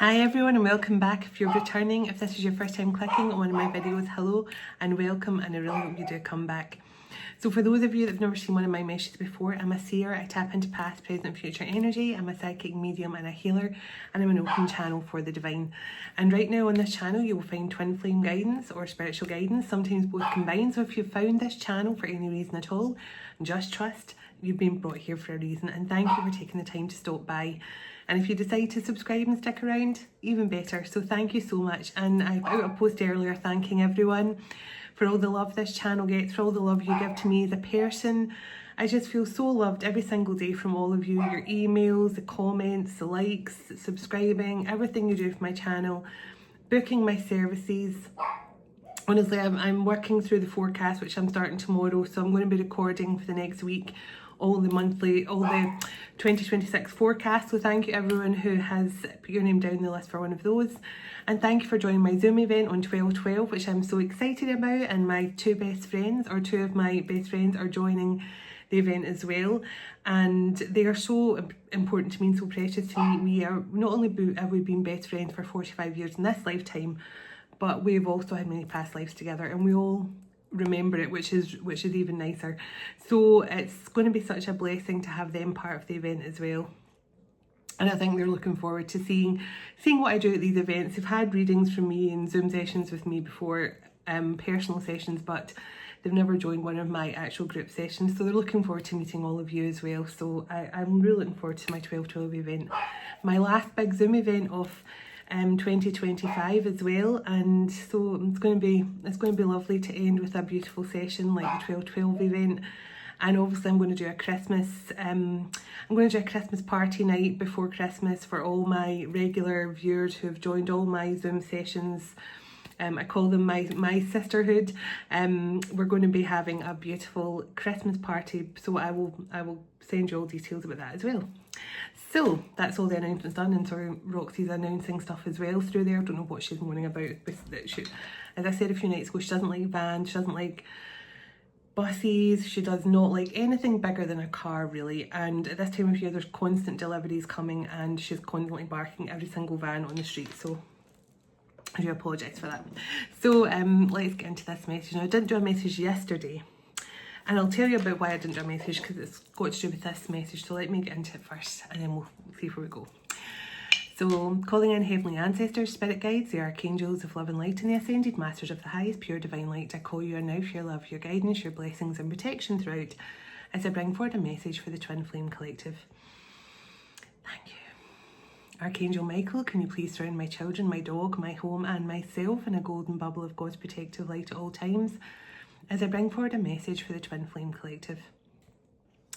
Hi everyone and welcome back. If you're returning, if this is your first time clicking on one of my videos, hello and welcome, and I really hope you do come back. So for those of you that have never seen one of my messages before, I'm a seer. I tap into past, present and future energy. I'm a psychic medium and a healer, and I'm an open channel for the divine. And right now on this channel you will find twin flame guidance or spiritual guidance, sometimes both combined. So if you've found this channel for any reason at all, just trust you've been brought here for a reason, and thank you for taking the time to stop by. And if you decide to subscribe and stick around, even better. So thank you so much. And I put out a post earlier thanking everyone for all the love this channel gets, for all the love you give to me as a person. I just feel so loved every single day from all of you. Your emails, the comments, the likes, subscribing, everything you do for my channel, booking my services. Honestly, I'm working through the forecast, which I'm starting tomorrow. So I'm going to be recording for the next week all the 2026 forecasts. So thank you everyone who has put your name down the list for one of those. And thank you for joining my Zoom event on 12/12, which I'm so excited about. And my two of my best friends are joining the event as well. And they are so important to me and so precious to me. We are not only have we been best friends for 45 years in this lifetime, but we've also had many past lives together, and we all remember it, which is even nicer. So it's going to be such a blessing to have them part of the event as well. And I think they're looking forward to seeing what I do at these events. They've had readings from me and Zoom sessions with me before, personal sessions, but they've never joined one of my actual group sessions. So they're looking forward to meeting all of you as well. So I'm really looking forward to my 12/12 event. My last big Zoom event of 2025 as well, and so it's going to be lovely to end with a beautiful session like the 12/12 event. And obviously I'm going to do a Christmas party night before Christmas for all my regular viewers who have joined all my Zoom sessions. I call them my sisterhood. We're going to be having a beautiful Christmas party, so I will send you all details about that as well. So that's all the announcements done, and sorry, Roxy's announcing stuff as well through there. I don't know what she's moaning about. As I said a few nights ago, she doesn't like vans, she doesn't like buses, she does not like anything bigger than a car really. And at this time of year there's constant deliveries coming, and she's constantly barking every single van on the street. So I do apologise for that. So let's get into this message. Now I didn't do a message yesterday, and I'll tell you about why I didn't do a message, because it's got to do with this message. So let me get into it first, and then we'll see where we go. So, calling in heavenly ancestors, spirit guides, the archangels of love and light, and the ascended masters of the highest pure divine light, I call you now for your love, your guidance, your blessings and protection throughout, as I bring forward a message for the Twin Flame Collective. Thank you. Archangel Michael, can you please surround my children, my dog, my home and myself in a golden bubble of God's protective light at all times, as I bring forward a message for the Twin Flame Collective.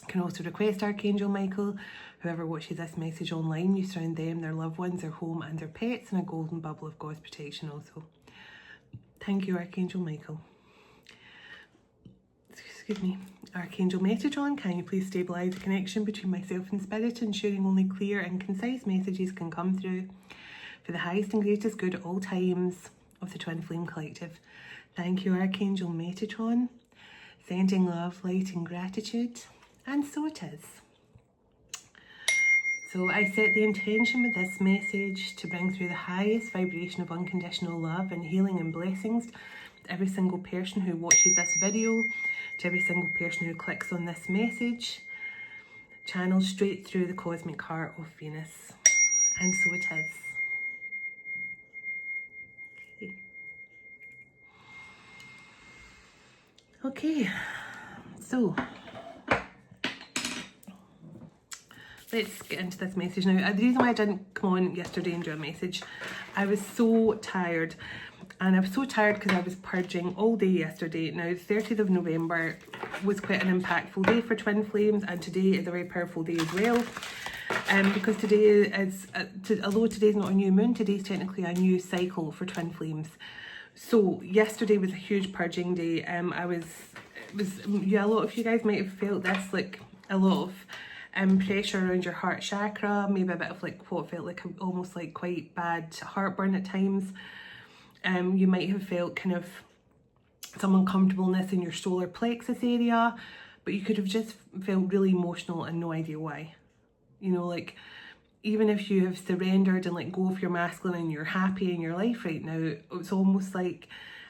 I can also request Archangel Michael, whoever watches this message online, you surround them, their loved ones, their home and their pets in a golden bubble of God's protection also. Thank you, Archangel Michael. Excuse me. Archangel Metatron, can you please stabilise the connection between myself and Spirit, ensuring only clear and concise messages can come through for the highest and greatest good at all times of the Twin Flame Collective. Thank you, Archangel Metatron. Sending love, light and gratitude. And so it is. So I set the intention with this message to bring through the highest vibration of unconditional love and healing and blessings to every single person who watches this video, to every single person who clicks on this message, channeled straight through the cosmic heart of Venus. And so it is. Okay, so let's get into this message now. The reason why I didn't come on yesterday and do a message, I was so tired. And I was so tired because I was purging all day yesterday. Now, the 30th of November was quite an impactful day for Twin Flames, and today is a very powerful day as well. Because today is, although today's not a new moon, today's technically a new cycle for Twin Flames. So yesterday was a huge purging day. A lot of you guys might have felt this, like a lot of pressure around your heart chakra, maybe a bit of like what felt like almost like quite bad heartburn at times. You might have felt kind of some uncomfortableness in your solar plexus area, but you could have just felt really emotional and no idea why. You know, like even if you have surrendered and let go of your masculine and you're happy in your life right now, it's almost like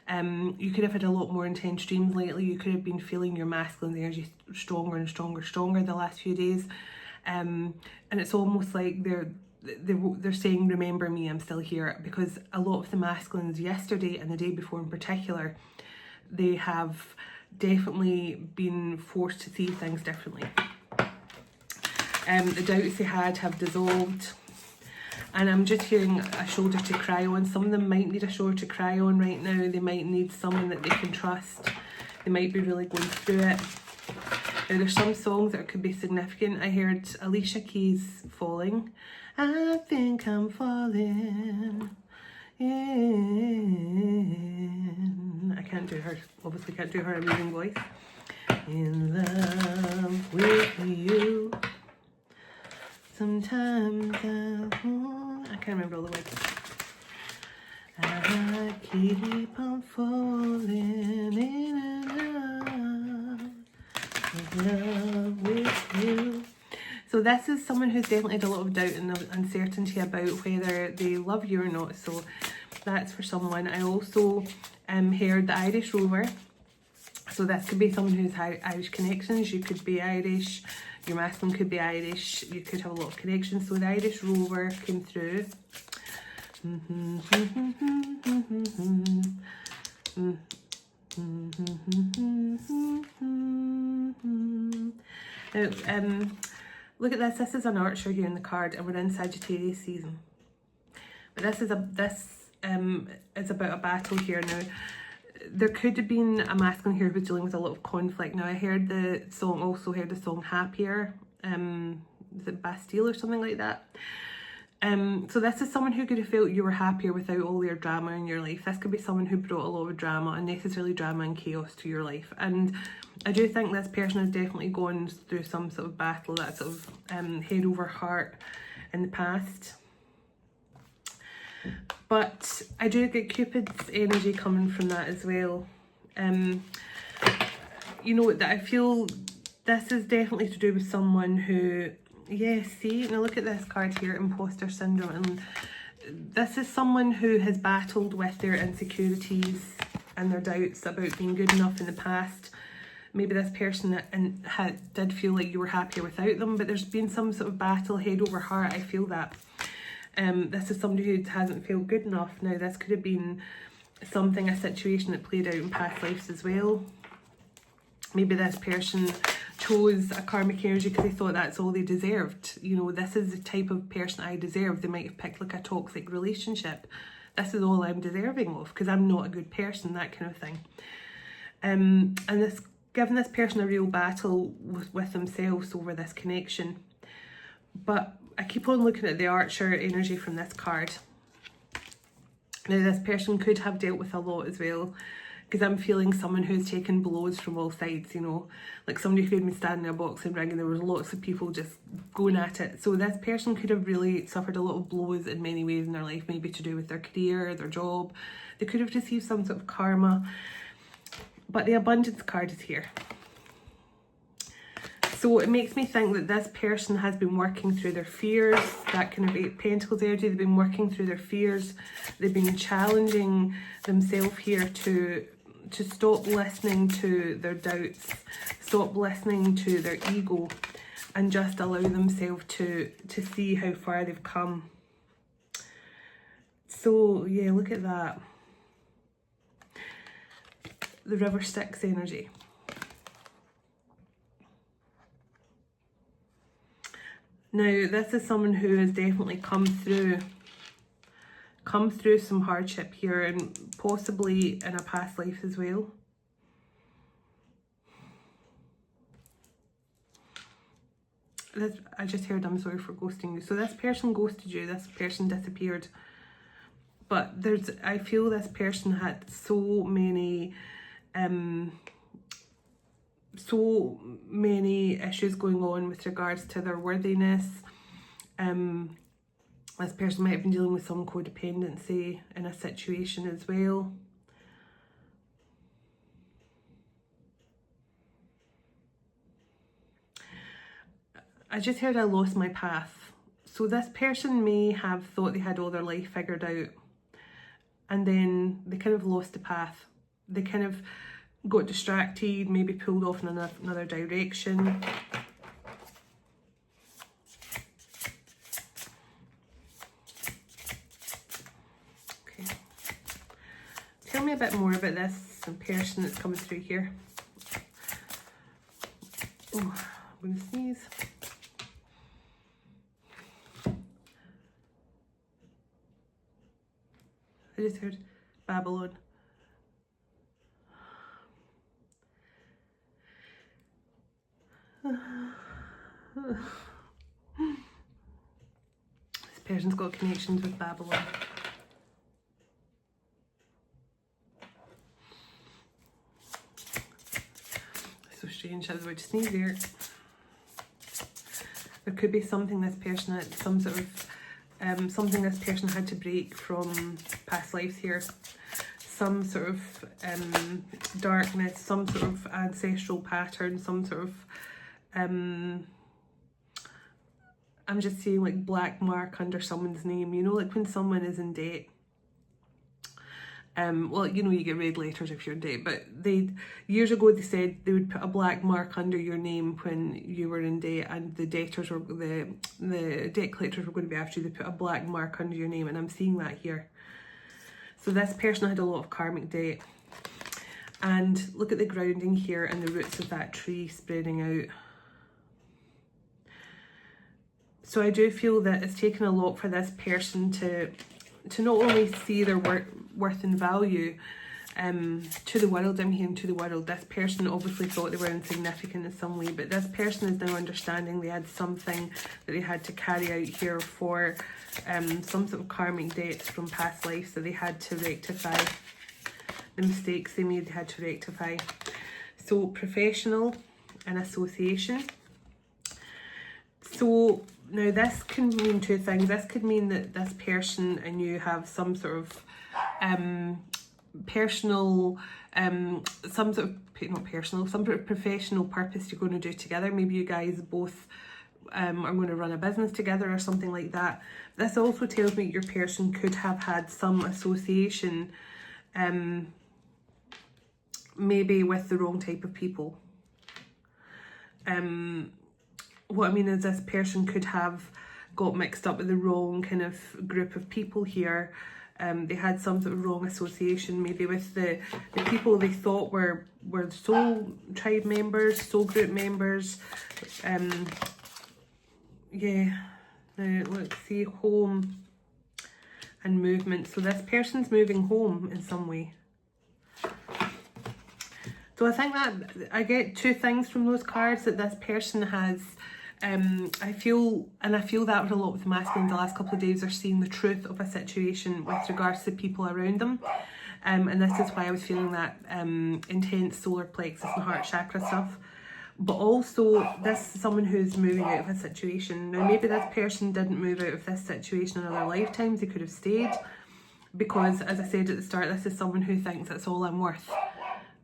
you could have had a lot more intense dreams lately. You could have been feeling your masculine energy stronger and stronger the last few days. And it's almost like they're saying, remember me, I'm still here, because a lot of the masculines yesterday and the day before in particular, they have definitely been forced to see things differently. The doubts they had have dissolved, and I'm just hearing a shoulder to cry on. Some of them might need a shoulder to cry on right now. They might need someone that they can trust. They might be really going through it. Now, there's some songs that could be significant. I heard Alicia Keys, Falling. I think I'm falling in. I can't do her, obviously can't do her amazing voice. In love with you. Sometimes I can't remember all the words. I keep on falling in and out of love with you. So this is someone who's definitely had a lot of doubt and uncertainty about whether they love you or not. So that's for someone. I also heard the Irish Rover. So this could be someone who's Irish connections. You could be Irish. Your masculine could be Irish. You could have a lot of connections. So the Irish Rover came through. Now, look at this. This is an archer here in the card, and we're in Sagittarius season. But this is about a battle here now. There could have been a masculine here who was dealing with a lot of conflict. Now I heard the song Happier, is it Bastille or something like that? So this is someone who could have felt you were happier without all your drama in your life. This could be someone who brought a lot of drama, unnecessarily drama and chaos to your life. And I do think this person has definitely gone through some sort of battle, that sort of head over heart in the past. But I do get Cupid's energy coming from that as well. You know, that I feel this is definitely to do with someone who, yeah, see, now look at this card here, imposter syndrome. And this is someone who has battled with their insecurities and their doubts about being good enough in the past. Maybe this person did feel like you were happier without them, but there's been some sort of battle, head over heart. I feel that. This is somebody who hasn't felt good enough. Now, this could have been a situation that played out in past lives as well. Maybe this person chose a karmic energy because they thought that's all they deserved. You know, this is the type of person I deserve. They might have picked like a toxic relationship. This is all I'm deserving of because I'm not a good person, that kind of thing. And this, giving this person a real battle with themselves over this connection. But I keep on looking at the Archer energy from this card. Now, this person could have dealt with a lot as well, because I'm feeling someone who's taken blows from all sides, you know, like somebody who had been standing in a boxing ring and there was lots of people just going at it. So this person could have really suffered a lot of blows in many ways in their life, maybe to do with their career, their job. They could have received some sort of karma. But the Abundance card is here. So it makes me think that this person has been working through their fears, that kind of 8 Pentacles energy. They've been working through their fears. They've been challenging themselves here to stop listening to their doubts, stop listening to their ego, and just allow themselves to see how far they've come. So yeah, look at that. The River Styx energy. Now, this is someone who has definitely come through some hardship here, and possibly in a past life as well. I just heard, I'm sorry for ghosting you. So this person ghosted you, this person disappeared. But I feel this person had so many issues going on with regards to their worthiness. This person might have been dealing with some codependency in a situation as well. I just heard I lost my path. So this person may have thought they had all their life figured out, and then they kind of lost the path. They kind of got distracted, maybe pulled off in another direction. Okay. Tell me a bit more about this person that's coming through here. Oh, I'm going to sneeze. I just heard Babylon. This person's got connections with Babylon. So strange, I was about to sneeze there. There could be something this person had, some sort of something this person had to break from past lives here. Some sort of darkness, some sort of ancestral pattern, some sort of I'm just seeing like black mark under someone's name, you know, like when someone is in debt. Well, you know, you get red letters if you're in debt, but years ago they said they would put a black mark under your name when you were in debt, and the debtors were the debt collectors were going to be after you. They put a black mark under your name, and I'm seeing that here. So this person had a lot of karmic debt, and look at the grounding here and the roots of that tree spreading out. So I do feel that it's taken a lot for this person to not only see their worth and value to the world. I'm hearing to the world. This person obviously thought they were insignificant in some way, but this person is now understanding they had something that they had to carry out here for some sort of karmic debts from past lives that they had to rectify. The mistakes they made, they had to rectify. So professional and association. So now this can mean two things. This could mean that this person and you have some sort of personal, some sort of professional purpose you're going to do together. Maybe you guys both are going to run a business together or something like that. This also tells me your person could have had some association, maybe with the wrong type of people. What I mean is this person could have got mixed up with the wrong kind of group of people here. They had some sort of wrong association, maybe with the people they thought were soul tribe members, soul group members. Yeah, now let's see, home and movement. So this person's moving home in some way. So I think that I get two things from those cards, that this person has, I feel that with a lot with the masculine the last couple of days, are seeing the truth of a situation with regards to the people around them. And this is why I was feeling that intense solar plexus and heart chakra stuff. But also, this is someone who's moving out of a situation. Now, maybe this person didn't move out of this situation in other lifetimes. They could have stayed. Because, as I said at the start, this is someone who thinks that's all I'm worth.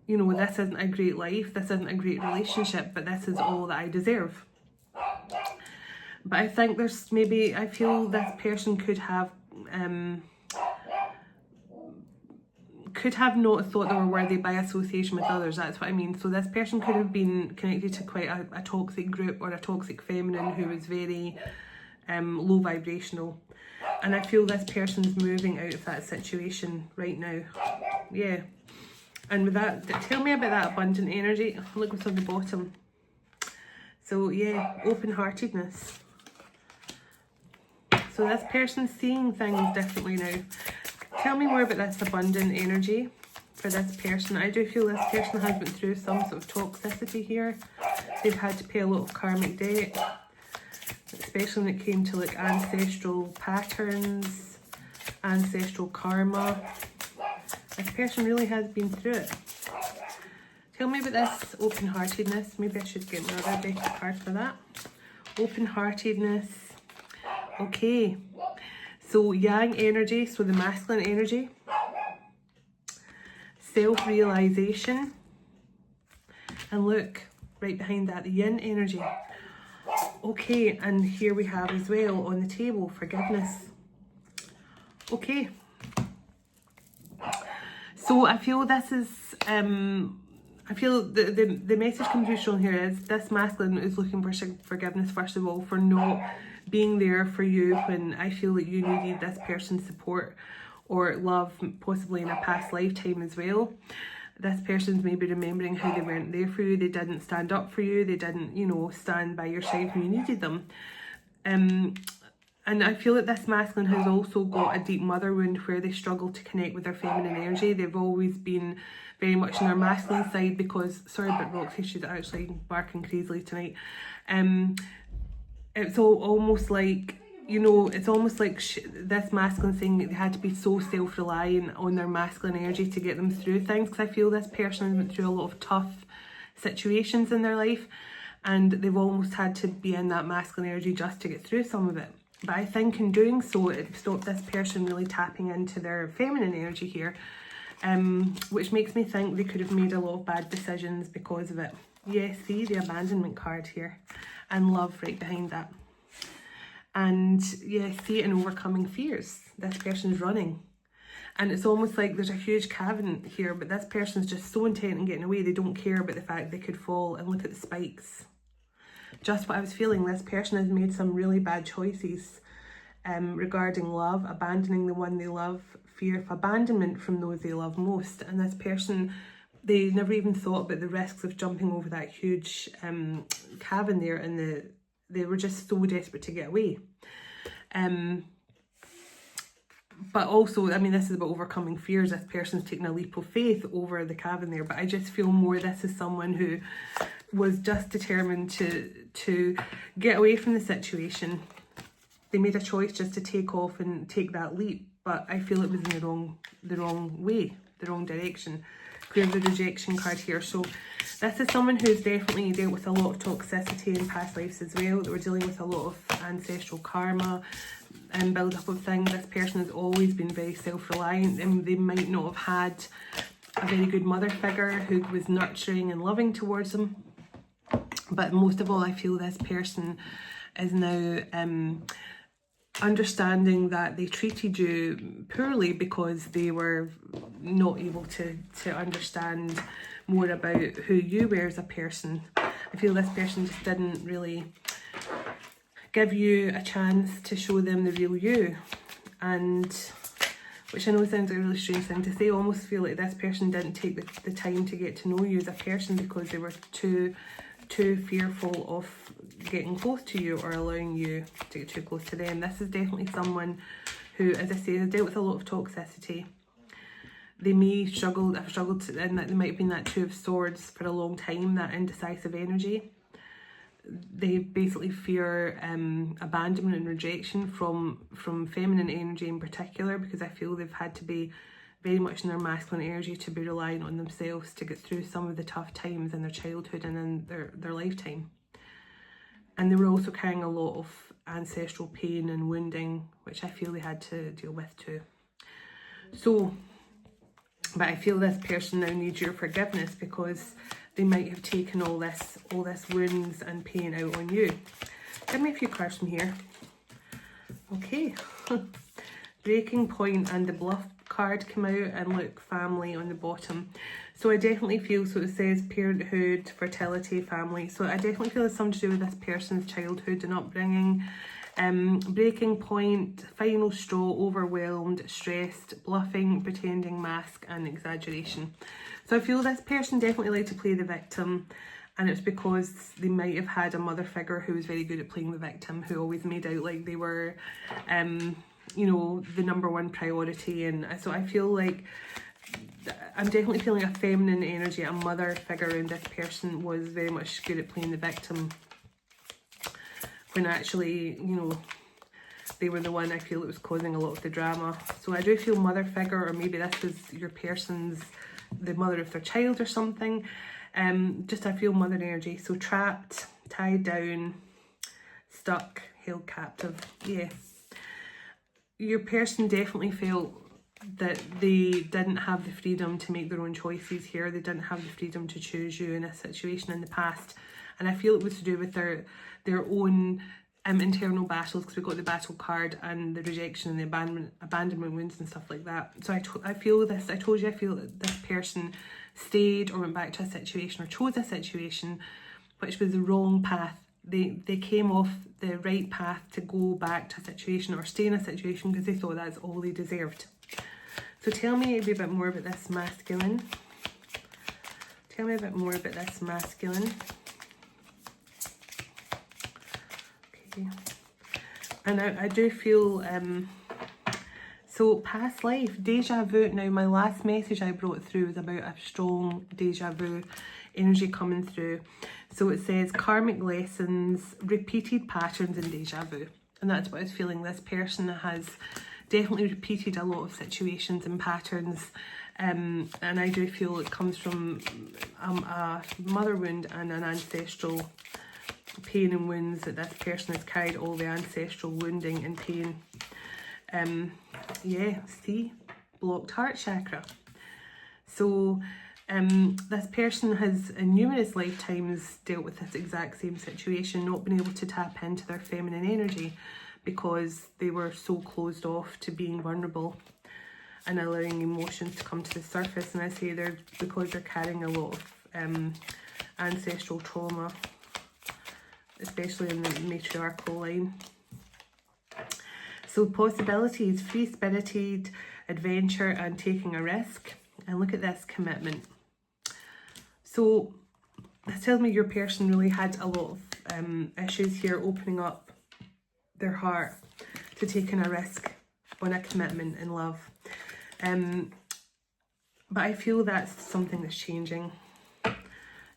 You know, this isn't a great life, this isn't a great relationship, but this is all that I deserve. But I think there's maybe, I feel this person could have not thought they were worthy by association with others. That's what I mean. So this person could have been connected to quite a toxic group or a toxic feminine who was very low vibrational. And I feel this person's moving out of that situation right now. Yeah. And with that, tell me about that abundant energy. Look what's on the bottom. So yeah, open-heartedness. So this person's seeing things differently now. Tell me more about this abundant energy for this person. I do feel this person has been through some sort of toxicity here. They've had to pay a lot of karmic debt, especially when it came to like ancestral patterns, ancestral karma. This person really has been through it. Tell me about this open-heartedness. Maybe I should get another deck of cards for that. Open-heartedness. Okay. So yang energy, so the masculine energy. Self-realization. And look, right behind that, the yin energy. Okay, and here we have as well on the table, forgiveness. Okay. So I feel this is, I feel the message coming through strong here is this masculine is looking for forgiveness, first of all, for not being there for you when I feel that you needed this person's support or love, possibly in a past lifetime as well. This person's maybe remembering how they weren't there for you, they didn't stand up for you, they didn't, you know, stand by your side when you needed them. And I feel that this masculine has also got a deep mother wound where they struggle to connect with their feminine energy. They've always been very much on their masculine side because, sorry about Roxy, she's actually barking crazily tonight. It's almost like, you know, it's almost like this masculine thing that they had to be so self-reliant on their masculine energy to get them through things, because I feel this person went through a lot of tough situations in their life and they've almost had to be in that masculine energy just to get through some of it. But I think in doing so, it stopped this person really tapping into their feminine energy here, which makes me think they could have made a lot of bad decisions because of it. Yeah, see the abandonment card here and love right behind that. And yeah, see it in overcoming fears. This person's running. And it's almost like there's a huge cavern here, but this person's just so intent on getting away, they don't care about the fact they could fall. And look at the spikes. Just what I was feeling, this person has made some really bad choices regarding love, abandoning the one they love, fear of abandonment from those they love most. And this person, they never even thought about the risks of jumping over that huge cavern there, and they were just so desperate to get away. But also, I mean, this is about overcoming fears. This person's taking a leap of faith over the cavern there, but I just feel more this is someone who was just determined to get away from the situation. They made a choice just to take off and take that leap, but I feel it was in the wrong way, the wrong direction. Clear the rejection card here. So this is someone who's definitely dealt with a lot of toxicity in past lives as well. That we're dealing with a lot of ancestral karma and build up of things. This person has always been very self-reliant, and they might not have had a very good mother figure who was nurturing and loving towards them. But most of all, I feel this person is now understanding that they treated you poorly because they were not able to understand more about who you were as a person. I feel this person just didn't really give you a chance to show them the real you, and which I know sounds like a really strange thing to say. I almost feel like this person didn't take the time to get to know you as a person because they were too fearful of getting close to you or allowing you to get too close to them. This is definitely someone who, as I say, has dealt with a lot of toxicity. They may have struggled and that they might have been that Two of Swords for a long time, that indecisive energy. They basically fear abandonment and rejection from feminine energy in particular, because I feel they've had to be very much in their masculine energy to be relying on themselves to get through some of the tough times in their childhood and in their lifetime. And they were also carrying a lot of ancestral pain and wounding, which I feel they had to deal with too. So, but I feel this person now needs your forgiveness because they might have taken all this wounds and pain out on you. Give me a few cards from here. Okay. Breaking point and the bluff card come out, and look, family on the bottom. So I definitely feel, so it says parenthood, fertility, family. So I definitely feel it's something to do with this person's childhood and upbringing. Breaking point, final straw, overwhelmed, stressed, bluffing, pretending, mask, and exaggeration. So I feel this person definitely liked to play the victim, and it's because they might have had a mother figure who was very good at playing the victim, who always made out like they were you know, the number one priority. And so I feel like I'm definitely feeling a feminine energy, a mother figure, and this person was very much good at playing the victim, when actually, you know, they were the one I feel it was causing a lot of the drama. So I do feel mother figure, or maybe this was your person's, the mother of their child or something. Just I feel mother energy. So trapped, tied down, stuck, held captive. Yeah. Your person definitely felt that they didn't have the freedom to make their own choices here. They didn't have the freedom to choose you in a situation in the past. And I feel it was to do with their own internal battles, because we got the battle card and the rejection and the abandonment wounds and stuff like that. So I feel this, I told you, I feel that this person stayed or went back to a situation or chose a situation which was the wrong path. They came off the right path to go back to a situation or stay in a situation because they thought that's all they deserved. So tell me a bit more about this masculine. Tell me a bit more about this masculine. Okay. And I do feel, so past life, deja vu. Now my last message I brought through was about a strong deja vu energy coming through. So it says karmic lessons, repeated patterns and deja vu. And that's what I was feeling. This person has definitely repeated a lot of situations and patterns. And I do feel it comes from a mother wound and an ancestral pain and wounds, that this person has carried all the ancestral wounding and pain. Yeah, see, blocked heart chakra. So this person has in numerous lifetimes dealt with this exact same situation, not been able to tap into their feminine energy because they were so closed off to being vulnerable and allowing emotions to come to the surface. And I say because they're carrying a lot of ancestral trauma, especially in the matriarchal line. So possibilities, free-spirited, adventure and taking a risk. And look at this, commitment. So this tells me your person really had a lot of issues here opening up their heart to taking a risk on a commitment in love. But I feel that's something that's changing.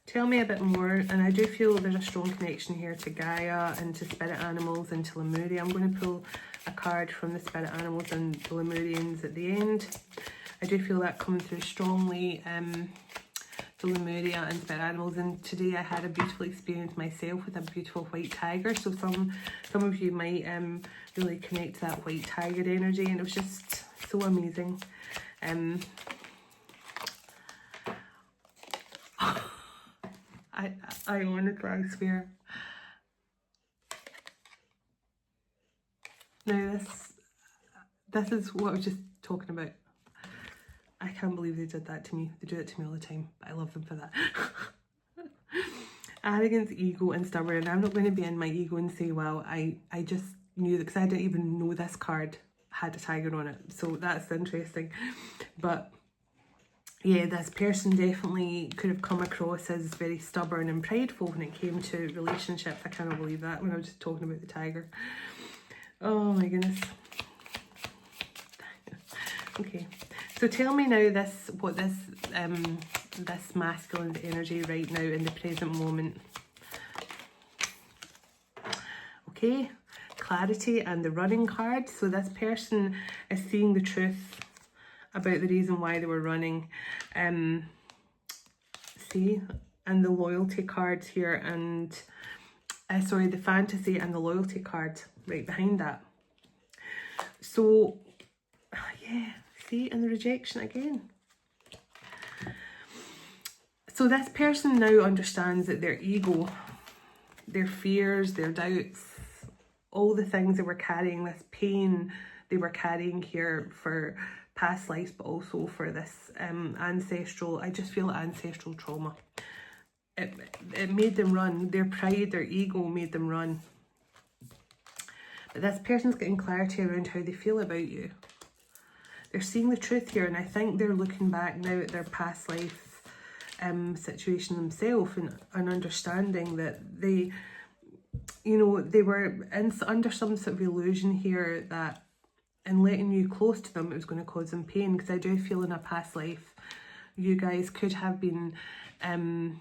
Tell me a bit more. And I do feel there's a strong connection here to Gaia and to spirit animals and to Lemuria. I'm going to pull a card from the spirit animals and the Lemurians at the end. I do feel that coming through strongly, the Lemuria and spirit animals. And today I had a beautiful experience myself with a beautiful white tiger. So some of you might really connect to that white tiger energy, and it was just so amazing. I honestly, I swear. Now this is what I was just talking about. I can't believe they did that to me. They do it to me all the time, but I love them for that. Arrogance, ego and stubborn. And I'm not going to be in my ego and say, well, I just knew that, because I didn't even know this card had a tiger on it. So that's interesting. But yeah, this person definitely could have come across as very stubborn and prideful when it came to relationships. I cannot believe that when I was just talking about the tiger. Oh my goodness. Okay, so tell me now what this masculine energy right now in the present moment. Okay, clarity and the running card. So this person is seeing the truth about the reason why they were running. See, and the loyalty cards here, and sorry, the fantasy and the loyalty card right behind that. So yeah, see, and the rejection again. So this person now understands that their ego, their fears, their doubts, all the things they were carrying, this pain they were carrying here for past lives, but also for this ancestral, I just feel ancestral trauma. It made them run. Their pride, their ego made them run. But this person's getting clarity around how they feel about you. They're seeing the truth here, and I think they're looking back now at their past life situation themselves and understanding that they, you know, they were under some sort of illusion here that in letting you close to them, it was going to cause them pain. Because I do feel in a past life, you guys could have been in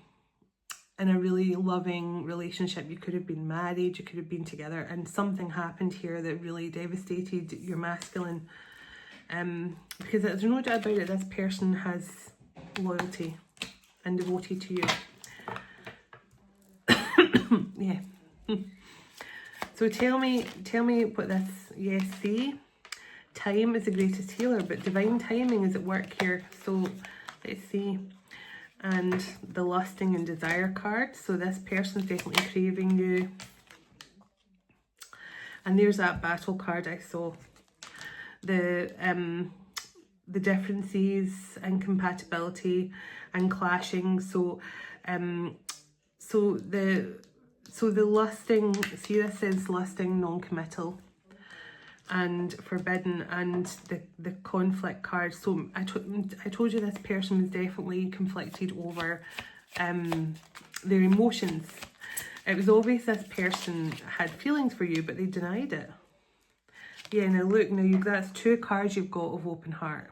a really loving relationship. You could have been married, you could have been together, and something happened here that really devastated your masculine. Because there's no doubt about it, this person has loyalty and devoted to you. Yeah. So tell me what this, yes, see? Time is the greatest healer, but divine timing is at work here. So let's see. and the lusting and desire card. So this person's definitely craving you. And there's that battle card I saw. The differences and compatibility and clashing. So the lusting, see, this is lusting, non-committal and forbidden, and the conflict card. So I told you this person was definitely conflicted over their emotions. It was obvious this person had feelings for you, but they denied it. Yeah, now look, that's 2 cards you've got of open heart.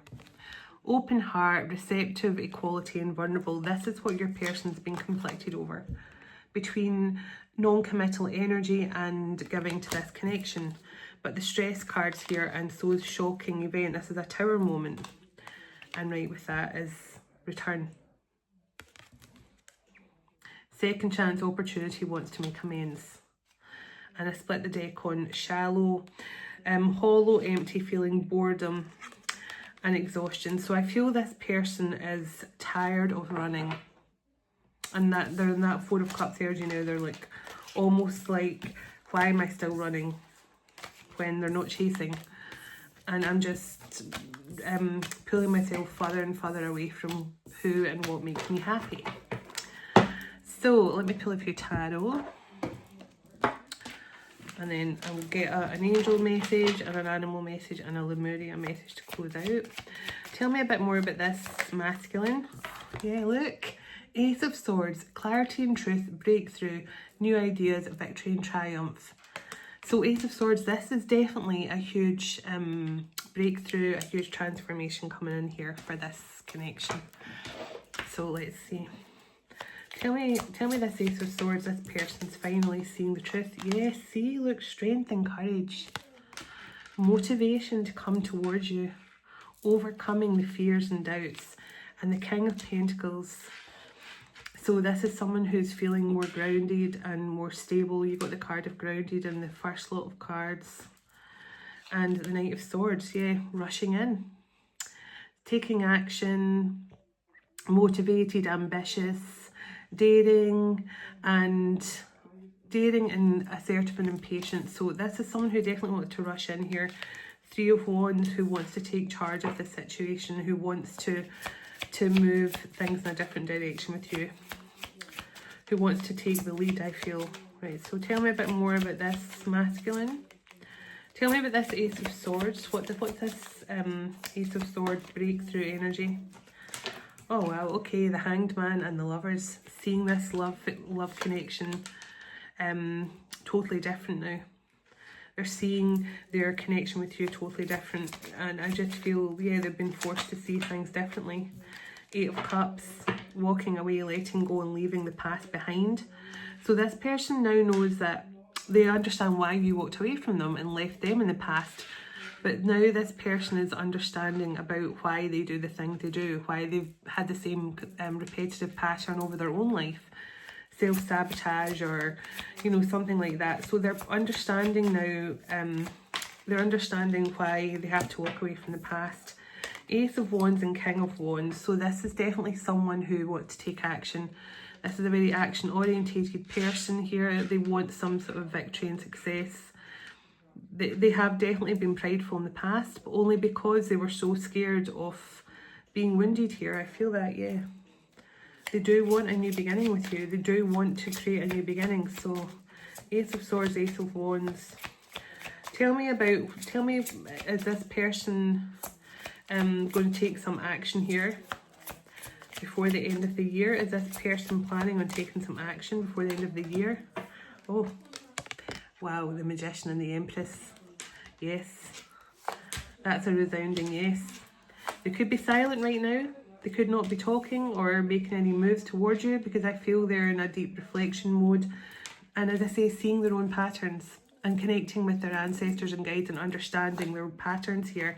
Open heart, receptive, equality and vulnerable. This is what your person's been conflicted over. Between non-committal energy and giving to this connection. But the stress card's here, and so is shocking event. This is a tower moment. And right with that is return. Second chance, opportunity, wants to make amends. And I split the deck on shallow, hollow, empty feeling, boredom and exhaustion. So I feel this person is tired of running. And that they're in that 4 of Cups energy now. They're like, almost like, why am I still running when they're not chasing? And I'm just pulling myself further and further away from who and what makes me happy. So let me pull a few tarot. And then I will get an angel message and an animal message and a Lemuria message to close out. Tell me a bit more about this masculine. Yeah, look. Ace of Swords, clarity and truth, breakthrough, new ideas, victory and triumph. So Ace of Swords, this is definitely a huge breakthrough, a huge transformation coming in here for this connection. So let's see. Tell me this Ace of Swords, this person's finally seeing the truth. Yes, see, look, strength and courage. Motivation to come towards you. Overcoming the fears and doubts. And the King of Pentacles. So this is someone who's feeling more grounded and more stable. You've got the card of grounded in the first lot of cards. And the Knight of Swords, yeah, rushing in. Taking action, motivated, ambitious, daring and assertive and impatient. So this is someone who definitely wants to rush in here. 3 of Wands, who wants to take charge of the situation, who wants to move things in a different direction with you, who wants to take the lead, I feel. Right, so tell me a bit more about this masculine. Tell me about this Ace of Swords. What's this Ace of Swords breakthrough energy? Oh wow, okay, the Hanged Man and the Lovers. Seeing this love connection totally different now. They're seeing their connection with you totally different, and I just feel, yeah, they've been forced to see things differently. 8 of Cups, walking away, letting go and leaving the past behind. So this person now knows that they understand why you walked away from them and left them in the past. But now this person is understanding about why they do the things they do, why they've had the same repetitive pattern over their own life. Self-sabotage or, you know, something like that. So they're understanding now, they're understanding why they have to walk away from the past. Ace of Wands and King of Wands. So this is definitely someone who wants to take action. This is a very action-orientated person here. They want some sort of victory and success. They have definitely been prideful in the past, but only because they were so scared of being wounded here. I feel that, yeah. They do want a new beginning with you. They do want to create a new beginning. So, Ace of Swords, Ace of Wands. Tell me, is this person going to take some action here before the end of the year? Is this person planning on taking some action before the end of the year? Oh, wow, the Magician and the Empress. Yes, that's a resounding yes. They could be silent right now. They could not be talking or making any moves towards you because I feel they're in a deep reflection mode. And as I say, seeing their own patterns and connecting with their ancestors and guides and understanding their patterns here.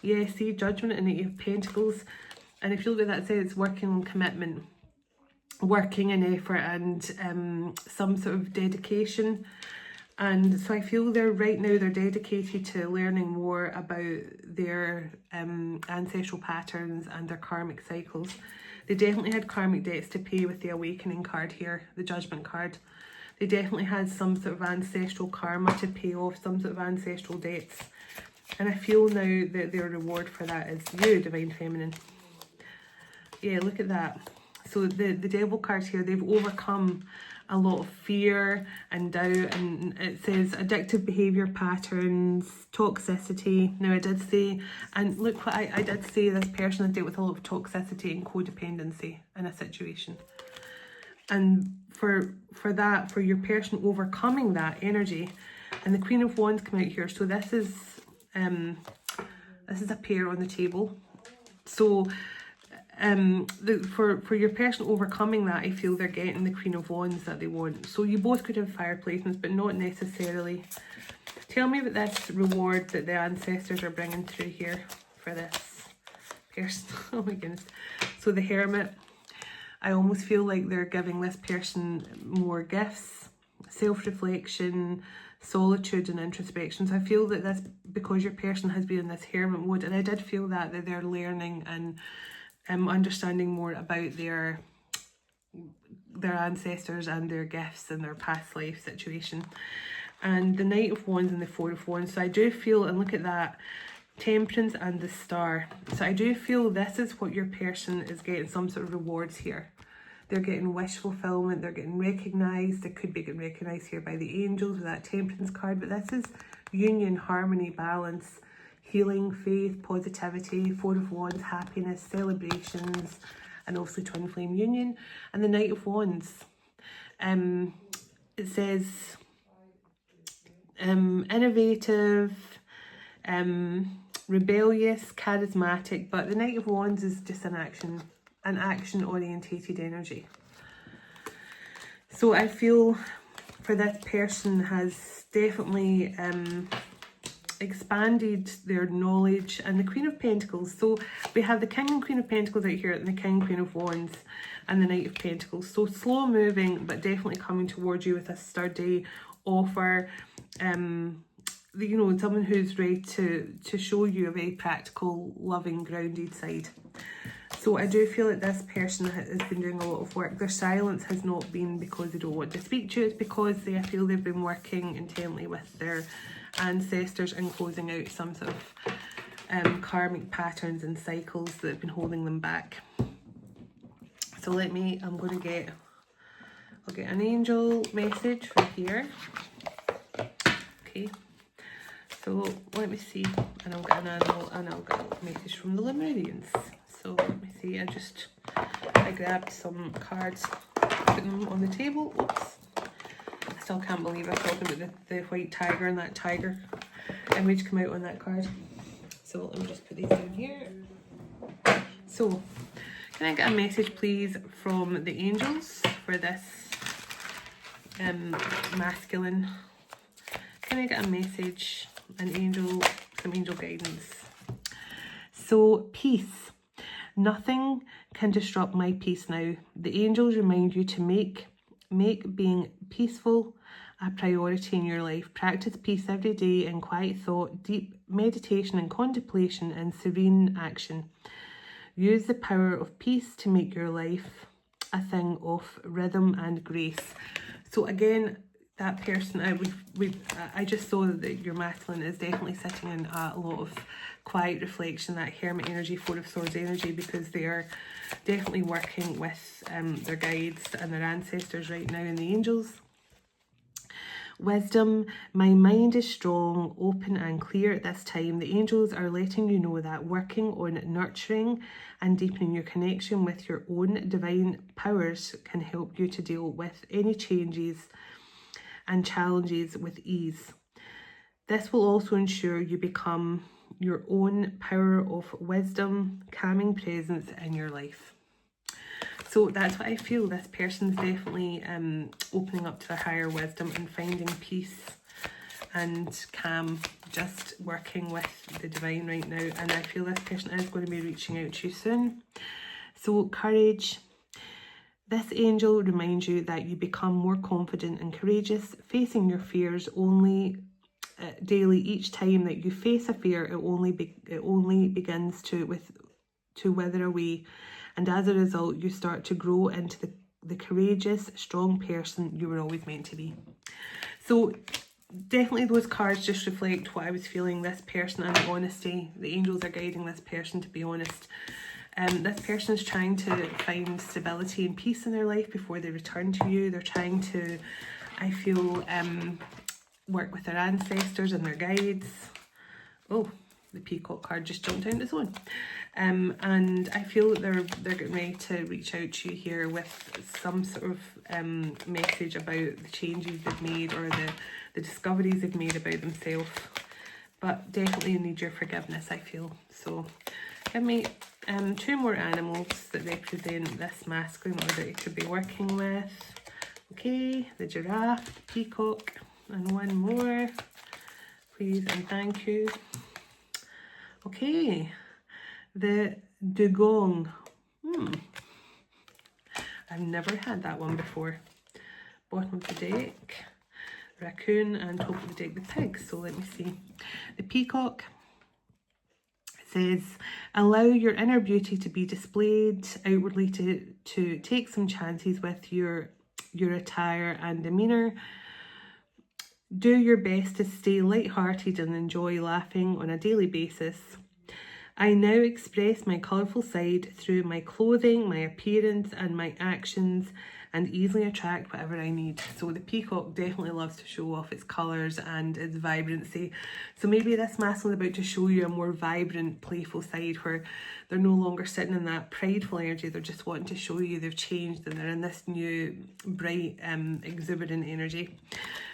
Yeah, see, Judgment and 8 of Pentacles. And if you look at that, says it's working on commitment, working in effort and some sort of dedication. And so I feel right now they're dedicated to learning more about their ancestral patterns and their karmic cycles. They definitely had karmic debts to pay with the awakening card here, the judgment card. They definitely had some sort of ancestral karma to pay off, some sort of ancestral debts. And I feel now that their reward for that is you, Divine Feminine. Yeah, look at that. So the Devil cards here, they've overcome a lot of fear and doubt, and it says addictive behaviour patterns, toxicity. Now I did say, and look what I did say, this person has dealt with a lot of toxicity and codependency in a situation. And for that, for your person overcoming that energy, and the Queen of Wands come out here. So this is a pair on the table. So for your person overcoming that, I feel they're getting the Queen of Wands that they want. So you both could have fire placements, but not necessarily. Tell me about this reward that the ancestors are bringing through here for this person. Oh my goodness. So the Hermit, I almost feel like they're giving this person more gifts, self-reflection, solitude and introspection. So I feel that this, because your person has been in this hermit mode, and I did feel that they're learning and understanding more about their ancestors and their gifts and their past life situation. And the Knight of Wands and the Four of Wands. So I do feel, and look at that, Temperance and the Star. So I do feel this is what your person is getting, some sort of rewards here. They're getting wish fulfillment, they're getting recognised. They could be getting recognised here by the angels with that Temperance card, but this is union, harmony, balance, healing, faith, positivity, Four of Wands, happiness, celebrations, and also twin flame union. And the Knight of Wands, it says innovative, rebellious, charismatic, but the Knight of Wands is just an action orientated energy. So I feel for this person has definitely expanded their knowledge. And the Queen of Pentacles, so we have the King and Queen of Pentacles out here, and the King, Queen of Wands, and the Knight of Pentacles. So slow moving, but definitely coming towards you with a sturdy offer. You know, someone who's ready to show you a very practical, loving, grounded side. So I do feel that this person has been doing a lot of work. Their silence has not been because they don't want to speak to you. It's because I feel they've been working intently with their ancestors and closing out some sort of karmic patterns and cycles that have been holding them back. So I'll get an angel message from here. Okay. So let me see, and I'll get an animal, and I'll get a message from the Lemurians. So let me see, I grabbed some cards, put them on the table. Oops. I still can't believe I'm talking about the white tiger and that tiger image come out on that card. So let me just put these down here. So, can I get a message please from the angels for this masculine? Can I get a message, some angel guidance? So, peace. Nothing can disrupt my peace now. The angels remind you to make being peaceful a priority in your life. Practice peace every day in quiet thought, deep meditation and contemplation, and serene action. Use the power of peace to make your life a thing of rhythm and grace. So again, that person, I just saw that your masculine is definitely sitting in a lot of quiet reflection, that hermit energy, Four of Swords energy, because they are definitely working with their guides and their ancestors right now, and the angels. Wisdom, my mind is strong, open and clear at this time. The angels are letting you know that working on nurturing and deepening your connection with your own divine powers can help you to deal with any changes and challenges with ease. This will also ensure you become your own power of wisdom, calming presence in your life. So that's what I feel. This person's definitely opening up to their higher wisdom and finding peace and calm, just working with the divine right now. And I feel this person is going to be reaching out to you soon. So courage. This angel reminds you that you become more confident and courageous, facing your fears only daily. Each time that you face a fear, it only begins to wither away, and as a result, you start to grow into the courageous, strong person you were always meant to be. So definitely those cards just reflect what I was feeling. This person and the honesty. The angels are guiding this person to be honest. This person is trying to find stability and peace in their life before they return to you. They're trying to, I feel, work with their ancestors and their guides. Oh, the peacock card just jumped out on its own. And I feel that they're getting ready to reach out to you here with some sort of message about the changes they've made or the discoveries they've made about themselves. But definitely need your forgiveness, I feel. So give me 2 more animals that represent this masculine or that you could be working with. Okay, the giraffe, the peacock, and 1 more, please and thank you. Okay, the dugong. I've never had that one before. Bottom of the deck, raccoon, and top of the deck, the pig. So let me see. The peacock says, allow your inner beauty to be displayed outwardly, to take some chances with your attire and demeanour. Do your best to stay light-hearted and enjoy laughing on a daily basis. I now express my colourful side through my clothing, my appearance and my actions, and easily attract whatever I need. So the peacock definitely loves to show off its colours and its vibrancy. So maybe this masculine is about to show you a more vibrant, playful side where they're no longer sitting in that prideful energy. They're just wanting to show you they've changed and they're in this new, bright, exuberant energy.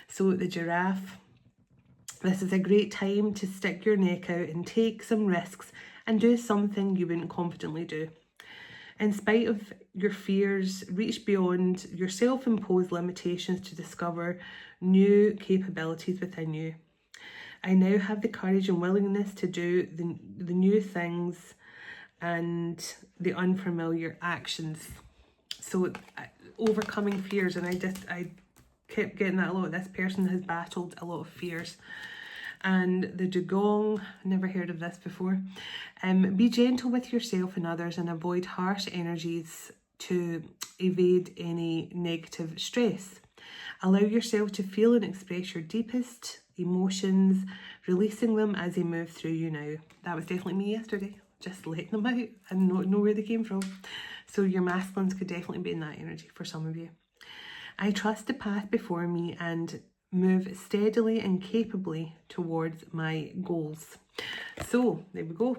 So the giraffe, this is a great time to stick your neck out and take some risks and do something you wouldn't confidently do. In spite of your fears, reach beyond your self-imposed limitations to discover new capabilities within you. I now have the courage and willingness to do the new things and the unfamiliar actions. So overcoming fears, and I kept getting that a lot. This person has battled a lot of fears. And the dugong, never heard of this before. Be gentle with yourself and others and avoid harsh energies to evade any negative stress. Allow yourself to feel and express your deepest emotions, releasing them as they move through you now. That was definitely me yesterday, just letting them out and not know where they came from. So your masculines could definitely be in that energy for some of you. I trust the path before me and move steadily and capably towards my goals. So there we go.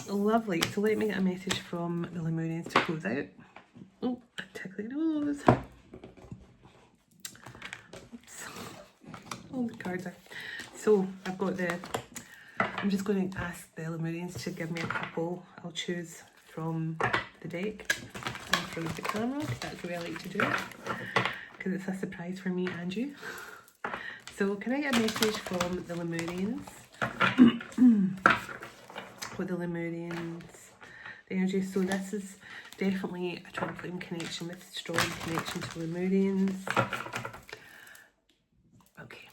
Lovely. So let me get a message from the Lemurians to close out. Oh, tickly nose. Oops. All the cards are. So I've got I'm just going to ask the Lemurians to give me a couple. I'll choose from the deck and from the camera, because that's the way I like to do it, because it's a surprise for me and you. So can I get a message from the Lemurians? For the Lemurians, the energy. So this is definitely a twin flame connection with strong connection to Lemurians. Okay,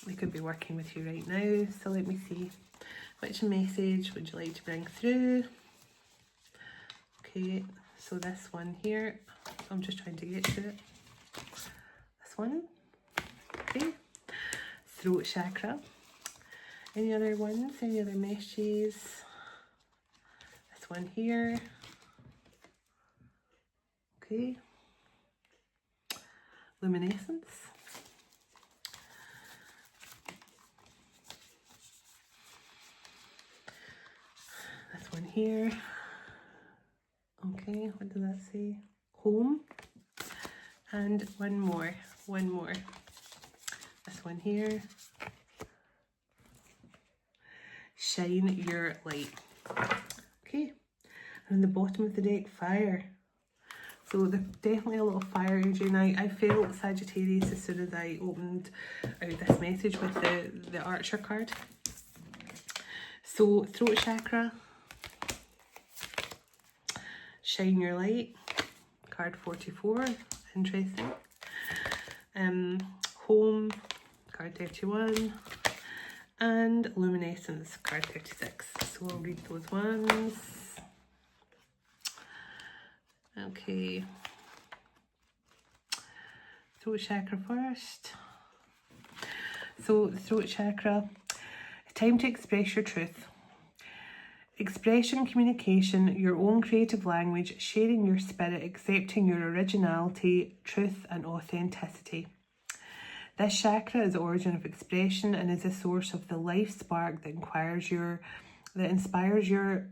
we could be working with you right now. So let me see, which message would you like to bring through? Okay, so this one here, I'm just trying to get to it. This one, okay, throat chakra. Any other ones, any other messages? This one here, okay, luminescence. This one here, okay, what does that say? Home. And one more. This one here. Shine your light. Okay. And the bottom of the deck, fire. So there's definitely a lot of fire energy now. I felt Sagittarius as soon as I opened out this message with the Archer card. So throat chakra. Shine your light. card 44, interesting. Home, card 31. And luminescence, card 36. So I'll read those ones. Okay. Throat chakra first. So the throat chakra, time to express your truth. Expression, communication, your own creative language, sharing your spirit, accepting your originality, truth and authenticity. This chakra is the origin of expression and is a source of the life spark that inspires your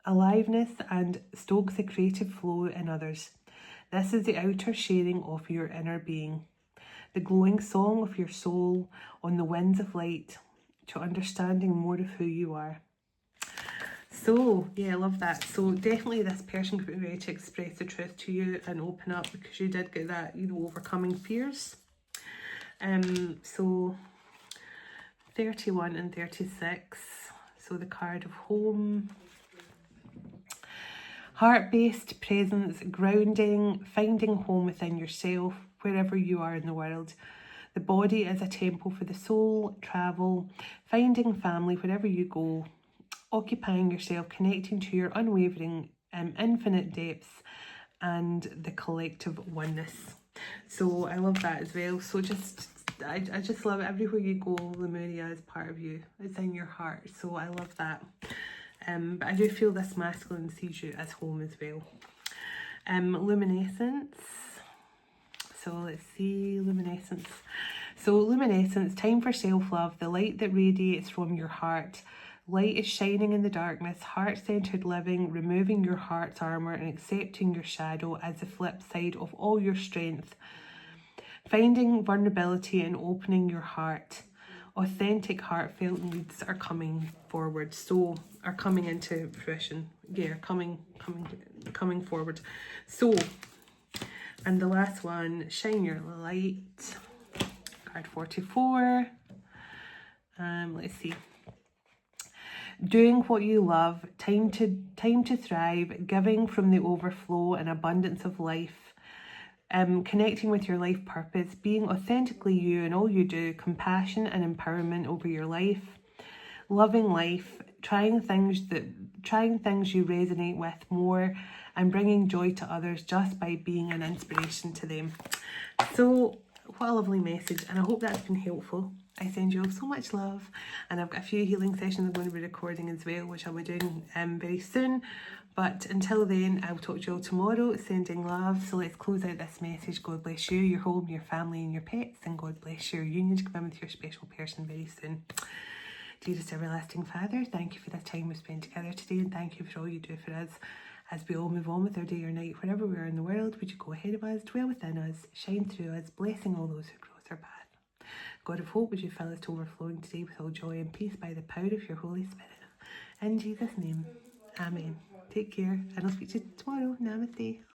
aliveness and stokes the creative flow in others. This is the outer sharing of your inner being, the glowing song of your soul on the winds of light, to understanding more of who you are. So, yeah, I love that. So definitely this person could be ready to express the truth to you and open up, because you did get that, overcoming fears. So 31 and 36. So the card of home. Heart-based presence, grounding, finding home within yourself, wherever you are in the world. The body is a temple for the soul, travel, finding family wherever you go, occupying yourself, connecting to your unwavering infinite depths and the collective oneness. So I love that as well. So I just love it. Everywhere you go, Lemuria is part of you. It's in your heart. So I love that. But I do feel this masculine sees you as home as well. Luminescence. So let's see, luminescence. So luminescence, time for self-love, the light that radiates from your heart. Light is shining in the darkness, heart-centered living, removing your heart's armour and accepting your shadow as the flip side of all your strength. Finding vulnerability and opening your heart. Authentic, heartfelt needs are coming forward. So, are coming into fruition. Yeah, coming forward. So, and the last one, shine your light. Card 44. Let's see. Doing what you love, time to thrive, giving from the overflow and abundance of life. Connecting with your life purpose, being authentically you in all you do, compassion and empowerment over your life, loving life, trying things you resonate with more, and bringing joy to others just by being an inspiration to them. So what a lovely message, and I hope that's been helpful. I send you all so much love, and I've got a few healing sessions I'm going to be recording as well, which I'll be doing very soon. But until then, I'll talk to you all tomorrow. Sending love. So let's close out this message. God bless you, your home, your family and your pets, and God bless your union to come in with your special person very soon. Dearest everlasting Father, thank you for this time we've spent together today, and thank you for all you do for us. As we all move on with our day or night, wherever we are in the world, would you go ahead of us, dwell within us, shine through us, blessing all those who cross our path. God of hope, would you fill us to overflowing today with all joy and peace by the power of your Holy Spirit. In Jesus' name, amen. Take care, and I'll speak to you tomorrow. Namaste.